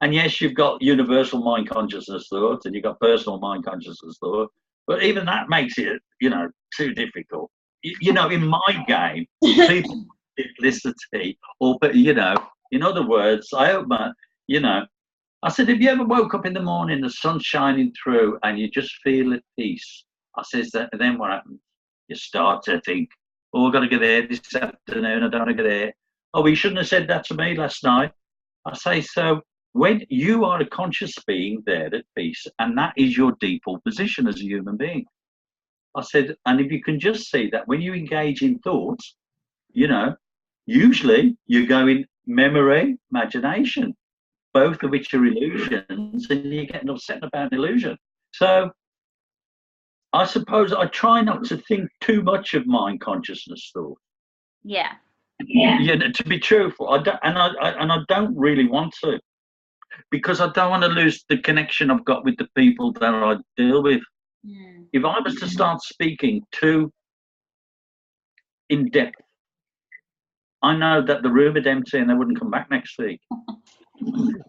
And yes, you've got universal mind consciousness thought, and you've got personal mind consciousness thought, but even that makes it, you know, too difficult. You know, in my game, people simplicity, or, but, you know, in other words, I hope you know, I said, have you ever woke up in the morning, the sun's shining through, and you just feel at peace? I says, then what happens? You start to think, oh, I've got to go there this afternoon, I don't want to go there. Oh, well, you shouldn't have said that to me last night. I say, so when you are a conscious being there at peace, and that is your default position as a human being. I said, and if you can just see that when you engage in thoughts, you know, usually you go in memory, imagination, both of which are illusions, and you're getting upset about an illusion. So I suppose I try not to think too much of mind consciousness thought. Yeah. Yeah, to be truthful, I don't really want to, because I don't want to lose the connection I've got with the people that I deal with. If I was to start speaking too in depth, I know that the room would empty and they wouldn't come back next week.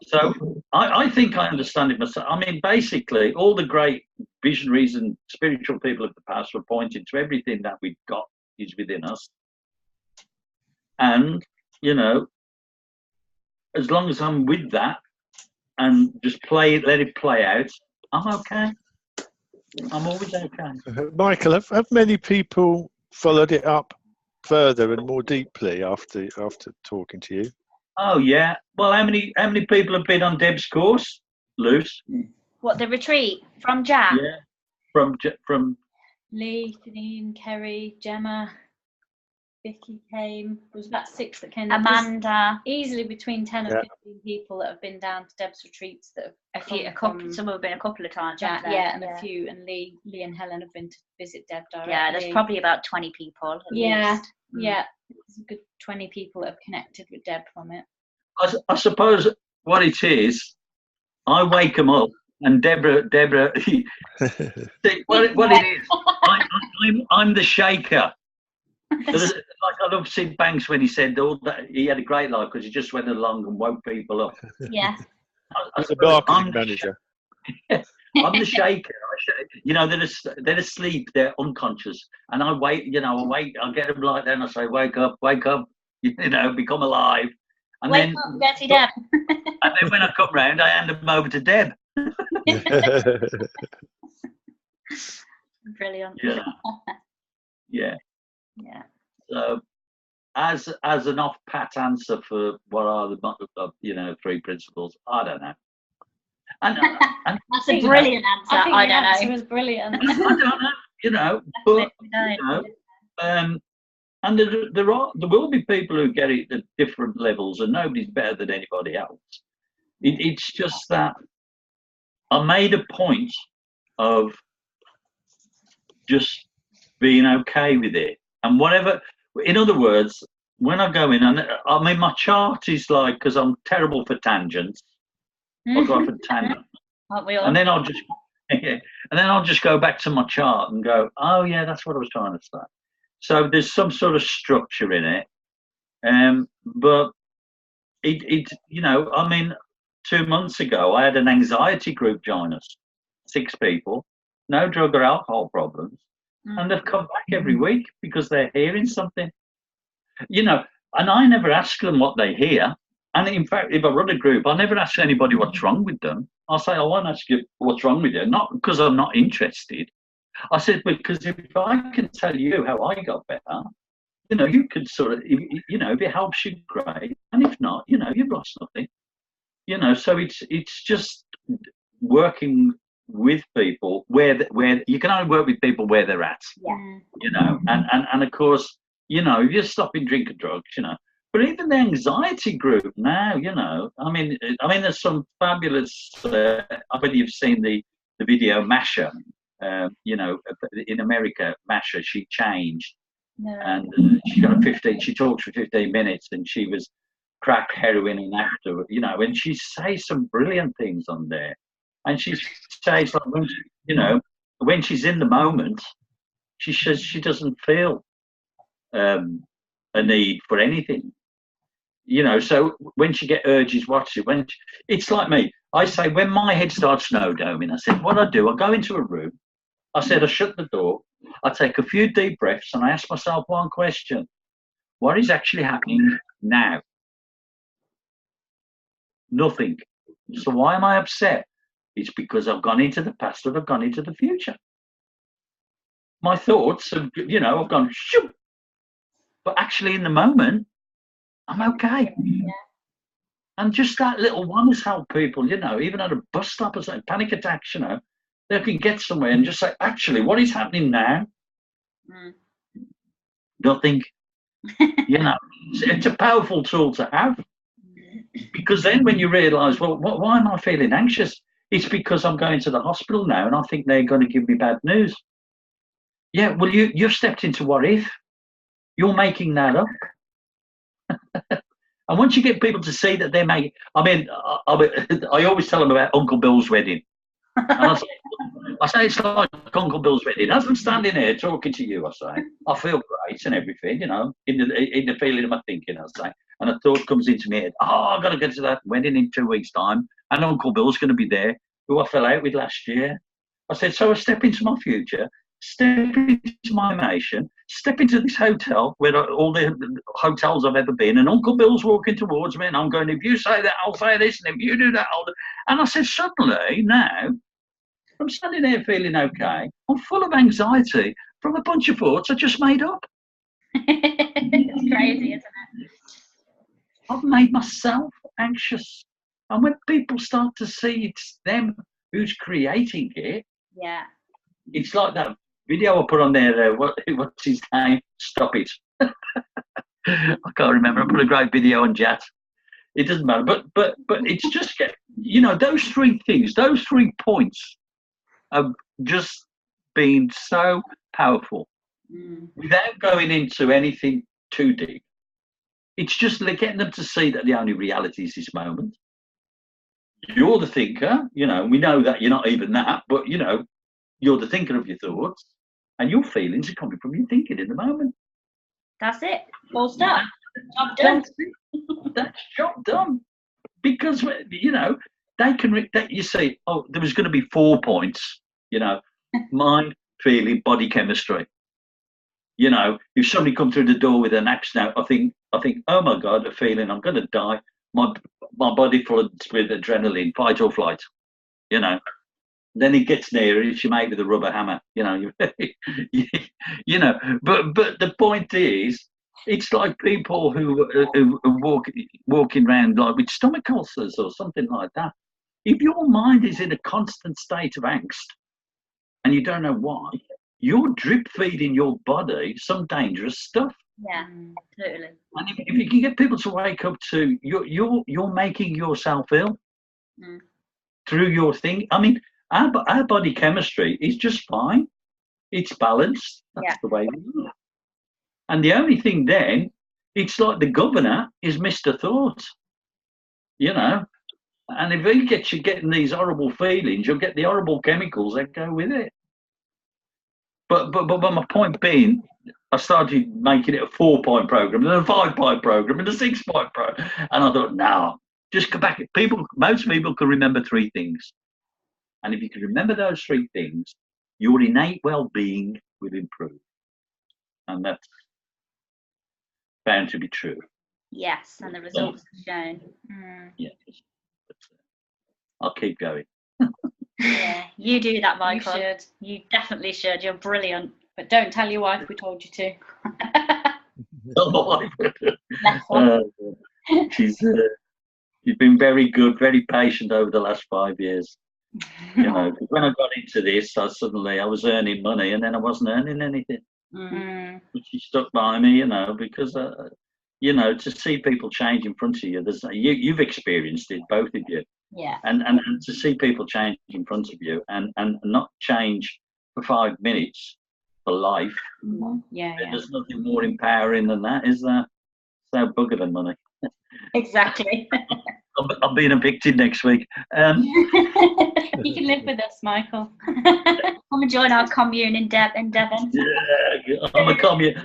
So I think I understand it myself. I mean, basically, all the great visionaries and spiritual people of the past were pointing to everything that we've got is within us. And, you know, as long as I'm with that and just let it play out, I'm okay. I'm always okay. Michael, have many people followed it up further and more deeply after talking to you. Oh yeah. Well, how many people have been on Debs Course, Luce? What, the retreat from Jack? Yeah. From Lee, Janine, Kerry, Gemma, Vicky came. There was about 6 that came. Amanda. Easily between 10 and 15 people that have been down to Debs retreats that have Some have been a couple of times. Jack, and a few, and Lee and Helen have been to visit Deb directly. Yeah, there's probably about 20 people. At least. Yeah, there's a good 20 people that have connected with Deb from it. I suppose what it is, I wake them up, and Deborah. See, what it is, I'm the shaker. Like I love Sid Banks when he said all that he had a great life because he just went along and woke people up. Yeah. As a marketing manager. I'm the shaker. You know, they're asleep, they're unconscious, and I wait. You know, I get them like that, and I say, "Wake up, wake up!" You know, become alive. And wake up, Betty Deb. And then when I come round, I hand them over to Deb. Brilliant. Yeah. Yeah. So, as an off-pat answer for what are the 3 principles, I don't know. And that's a brilliant answer. I don't know. It was brilliant. I don't know. You know, but and there will be people who get it at different levels, and nobody's better than anybody else. It's just that I made a point of just being okay with it, and whatever. In other words, when I go in, and I mean, my chart is like, because I'm terrible for tangents. I'll go off a tangent, and then I'll just go back to my chart and go, oh yeah, that's what I was trying to say. So there's some sort of structure in it, but it you know, I mean, 2 months ago I had an anxiety group join us, 6 people, no drug or alcohol problems, and they've come back every week because they're hearing something, you know. And I never ask them what they hear. And in fact, if I run a group, I never ask anybody what's wrong with them. I'll say, I won't ask you what's wrong with you, not because I'm not interested. I said, because if I can tell you how I got better, you know, you could sort of, you know, if it helps you, great. And if not, you know, you've lost nothing. You know, so it's just working with people where you can only work with people where they're at. Yeah. You know, and of course, you know, if you're stopping drinking drugs, you know. But even the anxiety group now, you know, I mean, there's some fabulous. I bet you've seen the video Masha. You know, in America, Masha, she changed, and she got a 15. She talks for 15 minutes, and she was crack, heroin, and after, you know, and she says some brilliant things on there, and she says like, when you know, when she's in the moment, she says she doesn't feel a need for anything. You know, so when she get urges, watch it. It's like me. I say, when my head starts snowdoming, I said, what I do, I go into a room. I said, I shut the door. I take a few deep breaths, and I ask myself one question: what is actually happening now? Nothing. So why am I upset? It's because I've gone into the past or I've gone into the future. My thoughts have, you know, I've gone shoop. But actually, in the moment, I'm okay. Yeah. And just that little one has helped people, you know, even at a bus stop or something, panic attacks, you know, they can get somewhere and just say, actually, what is happening now? Nothing. You know, it's a powerful tool to have. Because then when you realise, well, why am I feeling anxious? It's because I'm going to the hospital now and I think they're going to give me bad news. Yeah, well, you've stepped into what if. You're making that up. And once you get people to see that they're making, I always tell them about Uncle Bill's wedding. And I say it's like Uncle Bill's wedding. As I'm standing here talking to you, I say, I feel great and everything, you know, in the feeling of my thinking, I say. And a thought comes into me, I've got to get to that wedding in 2 weeks' time, and Uncle Bill's going to be there, who I fell out with last year. I said, so I step into my future, step into my imagination, step into this hotel where all the hotels I've ever been, and Uncle Bill's walking towards me, and I'm going, if you say that, I'll say this, and if you do that, I'll do. And I said, suddenly, now, I'm standing there feeling okay. I'm full of anxiety from a bunch of thoughts I just made up. It's crazy, isn't it? I've made myself anxious. And when people start to see it's them who's creating it, Yeah. it's like that video I put on there. What's his name? Stop it. I can't remember. I put a great video on Jat. It doesn't matter. But it's just, those three things, those 3 points have just been so powerful without going into anything too deep. It's just like getting them to see that the only reality is this moment. You're the thinker, we know that you're not even that, but you're the thinker of your thoughts, and your feelings are coming from your thinking in the moment. That's it. Full stop. Job done. That's job done. Because they can. You see, there was going to be 4 points. Mind, feeling, body chemistry. If somebody come through the door with an axe now, I think, oh my God, a feeling, I'm going to die. My body floods with adrenaline, fight or flight. Then it gets nearer. It's your mate with a rubber hammer. But the point is, it's like people who are walking around like with stomach ulcers or something like that. If your mind is in a constant state of angst and you don't know why, you're drip feeding your body some dangerous stuff. Yeah, totally. And if you can get people to wake up to you're making yourself ill through your thing. I mean, our body chemistry is just fine. It's balanced. That's the way we are. And the only thing then, it's like the governor is Mr. Thought. And if he gets you getting these horrible feelings, you'll get the horrible chemicals that go with it. But my point being, I started making it a 4-point program, and a 5-point program, and a 6-point program. And I thought, no, just go back. Most people can remember 3 things. And if you can remember those 3 things, your innate well-being will improve. And that's bound to be true. Yes, and the results are shown. Yes. I'll keep going. Yeah, you do that, Michael. You should. You definitely should. You're brilliant. But don't tell your wife we told you to. She's been very good, very patient over the last 5 years. When I got into this, I was earning money, and then I wasn't earning anything. But she stuck by me, because to see people change in front of you, you've experienced it, both of you. Yeah. And to see people change in front of you and not change for 5 minutes for life. Yeah. There's nothing more empowering than that, is there? So bugger the money. Exactly. I'm being evicted next week. You can live with us, Michael. Come and join our commune in Devon. Yeah, I'm a commune.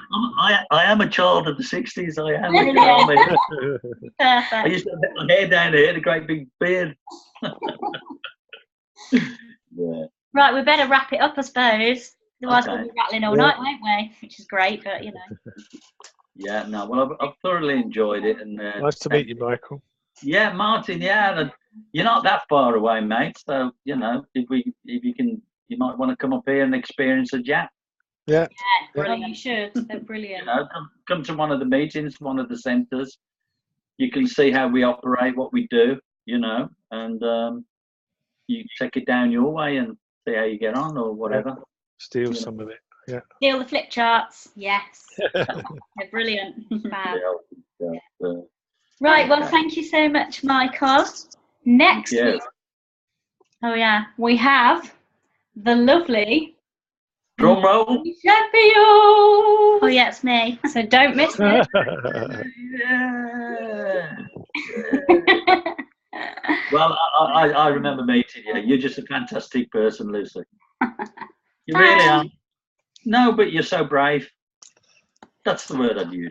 I am a child of the 60s. I am. Perfect. I used to have my hair down here, a great big beard. Yeah. Right, we better wrap it up, I suppose. Otherwise, Okay. we'll be rattling all night, won't we? Which is great, but Yeah, no, well, I've thoroughly enjoyed it. And Nice to meet you, Michael. Yeah, Martin. Yeah, and you're not that far away, mate. So if you can, you might want to come up here and experience a Jat. Yeah. Oh, you should. They're brilliant. Come to one of the meetings, one of the centres. You can see how we operate, what we do, and you take it down your way and see how you get on or whatever. Steal some of it. Yeah. Steal the flip charts. Yes. They're brilliant. Fab. Yeah. Right, well, thank you so much, Michael. Next week. Oh, yeah. We have the lovely Drum roll. champion. Oh, yeah, it's me. So don't miss it. Well, I remember meeting you. You're just a fantastic person, Lucy. You really are. No, but you're so brave. That's the word I'd use.